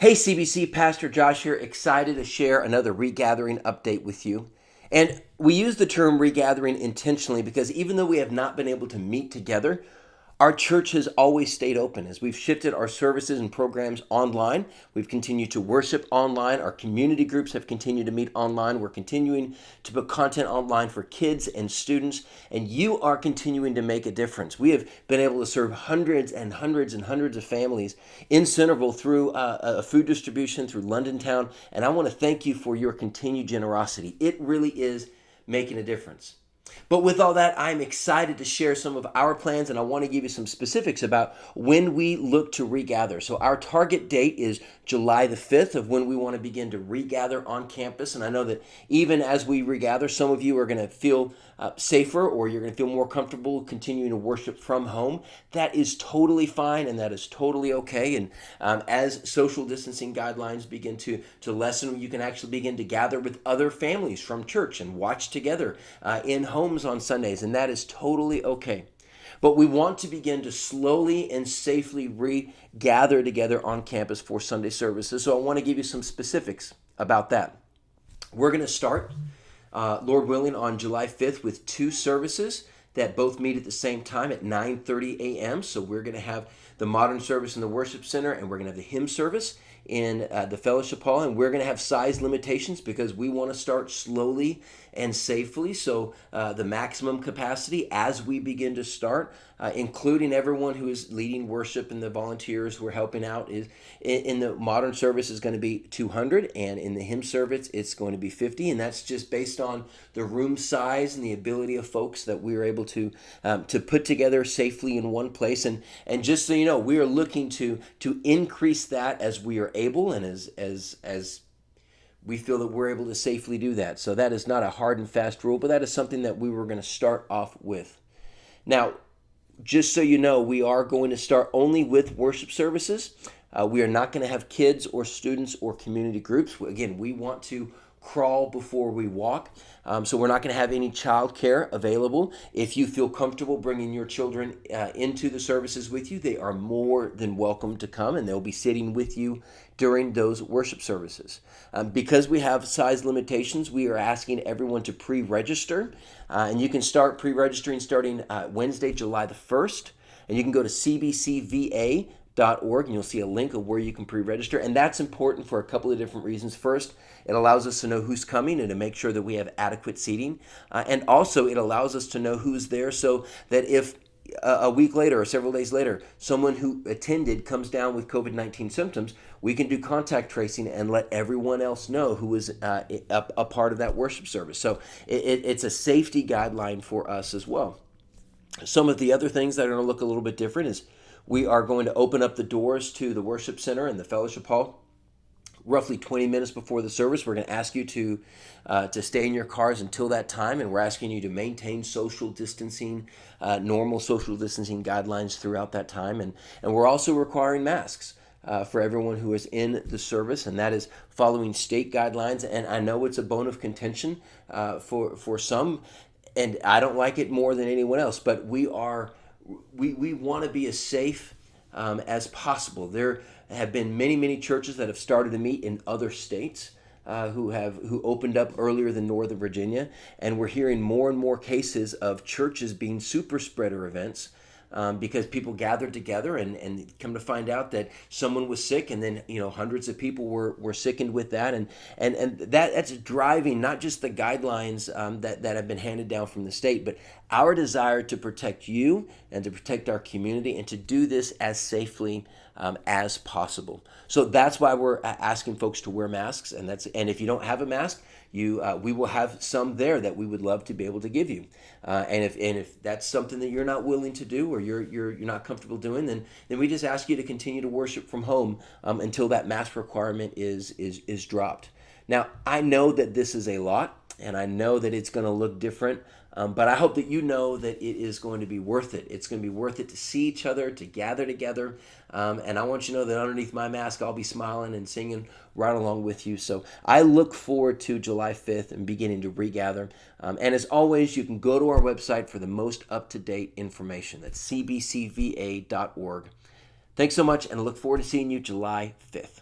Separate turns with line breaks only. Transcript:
Hey CBC, Pastor Josh here, excited to share another regathering update with you. And we use the term regathering intentionally because even though we have not been able to meet together, our church has always stayed open. As we've shifted our services and programs online, we've continued to worship online. Our community groups have continued to meet online. We're continuing to put content online for kids and students, and you are continuing to make a difference. We have been able to serve hundreds and hundreds and hundreds of families in Centreville through a food distribution through London Town, and I want to thank you for your continued generosity. It really is making a difference. But with all that, I'm excited to share some of our plans, and I want to give you some specifics about when we look to regather. So our target date is July the 5th of when we want to begin to regather on campus. And I know that even as we regather, some of you are going to feel safer, or you're going to feel more comfortable continuing to worship from home. That is totally fine, and that is totally okay. And as social distancing guidelines begin to lessen, you can actually begin to gather with other families from church and watch together in homes on Sundays, and that is totally okay. But we want to begin to slowly and safely regather together on campus for Sunday services. So I want to give you some specifics about that. We're going to start, Lord willing, on July 5th with two services that both meet at the same time at 9:30 a.m. So we're going to have the modern service in the worship center, and we're going to have the hymn service in the fellowship hall, and we're going to have size limitations because we want to start slowly and safely. So the maximum capacity as we begin to start, including everyone who is leading worship and the volunteers who are helping out, is in the modern service is going to be 200, and in the hymn service it's going to be 50, and that's just based on the room size and the ability of folks that we are able to put together safely in one place. And just so you know, we are looking to increase that as we are able, and as we feel that we're able to safely do that. So that is not a hard and fast rule, but that is something that we were going to start off with. Now, just so you know, we are going to start only with worship services. We are not going to have kids or students or community groups. Again, we want to crawl before we walk. So we're not going to have any childcare available. If you feel comfortable bringing your children into the services with you, they are more than welcome to come, and they'll be sitting with you during those worship services. Because we have size limitations, we are asking everyone to pre-register, and you can start pre-registering starting Wednesday, July the 1st, and you can go to cbcva.org, and you'll see a link of where you can pre-register. And that's important for a couple of different reasons. First, it allows us to know who's coming and to make sure that we have adequate seating. And also it allows us to know who's there, so that if a week later or several days later, someone who attended comes down with COVID-19 symptoms, we can do contact tracing and let everyone else know who was a part of that worship service. So it's a safety guideline for us as well. Some of the other things that are going to look a little bit different is we are going to open up the doors to the worship center and the fellowship hall roughly 20 minutes before the service. We're going to ask you to stay in your cars until that time, and we're asking you to maintain social distancing, normal social distancing guidelines throughout that time. And we're also requiring masks for everyone who is in the service, and that is following state guidelines. And I know it's a bone of contention for some, and I don't like it more than anyone else, but we want to be as safe as possible. There have been many churches that have started to meet in other states who opened up earlier than Northern Virginia, and we're hearing more and more cases of churches being super spreader events. Because people gathered together and come to find out that someone was sick, and then hundreds of people were sickened with that, and that's driving not just the guidelines that have been handed down from the state, but our desire to protect you and to protect our community and to do this as safely as possible. So that's why we're asking folks to wear masks, and if you don't have a mask, we will have some there that we would love to be able to give you. And if that's something that you're not willing to do, or you're not comfortable doing, then we just ask you to continue to worship from home until that mask requirement is dropped. Now, I know that this is a lot, and I know that it's going to look different, but I hope that you know that it is going to be worth it. It's going to be worth it to see each other, to gather together, and I want you to know that underneath my mask, I'll be smiling and singing right along with you. So I look forward to July 5th and beginning to regather. And as always, you can go to our website for the most up-to-date information. That's cbcva.org. Thanks so much, and I look forward to seeing you July 5th.